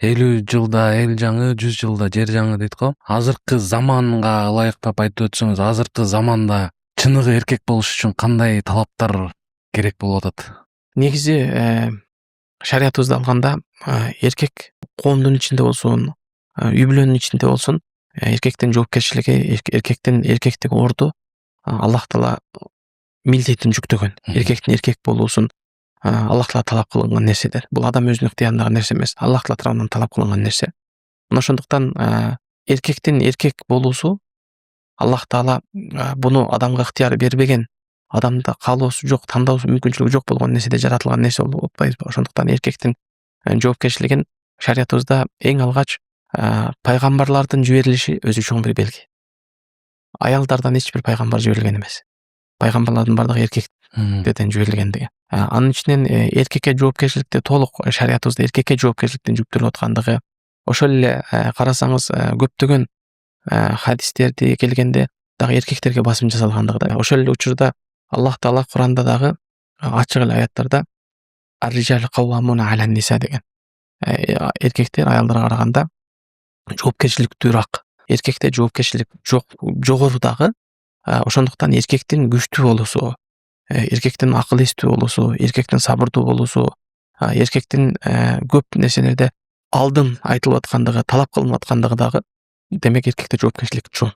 50 жылда эл жаңы, 100 жылда жер жаңы дейт го. Азыркы заманга ылайыктап айтып өтсөңүз, азыркы заманда чыныгы эркек болуш үчүн кандай талаптар керек болуп атат? Негизи шариятыбызды алганда эркек коомдун ичинде болсун, үй бүлөнүн ичинде болсун, эркектин жоопкерчилиги, эркектин эркектик орду Аллах Таала милдетин жүктөгөн. Эркектин эркек болуусун Аллах Таала талап кылган нерселер. Бул адам өзүнүн ыктыярындагы нерсе эмес, Аллах Таала тарабынан талап кылынган нерсе. Мына ошондуктан эркектин эркек болуусу Аллах Таала буну адамга ыктыяр бербеген, адамда каалоосу жок, тандоо мүмкүнчүлүгү жок болгон нерседе жаратылган нерсе болуп атпайбызбы? Ошондуктан эркектин жоопкерчилигин шариятыбызда эң алгач пайгамбарлардын жиберилиши өзү чоң бир белги. Аялдардан эч бир пайгамбар жиберилген эмес. Пайгамбарлардын бардыгы эркектерден жиберилгендиги. Анын ичинен эркекке жоопкерчиликти толук шариятыбызда эркекке жоопкерчиликтин жүктөлүп аткандыгы, ошол эле карасаңыз көптөгөн хадистерди келгенде дагы эркектерге басым жасалгандыгы да. Ошол эле учурда Аллах Таала Куранда дагы ачык эле аяттарда ар-rijal qawwamuna 'alan nisa деген. Эркектер аялдарга караганда жоопкерчиликтүүрөөк. Эркекте жоопкерчилик жогору дагы. Ошондуктан эркектин күчтүү болуусу, эркектин акыл эстүү болуусу, эркектин сабырдуу болуусу, эркектин көп нерселерде алдын айтылып аткандыгы, талап кылынып аткандыгы дагы демек эркекте жоопкерчилик чоң.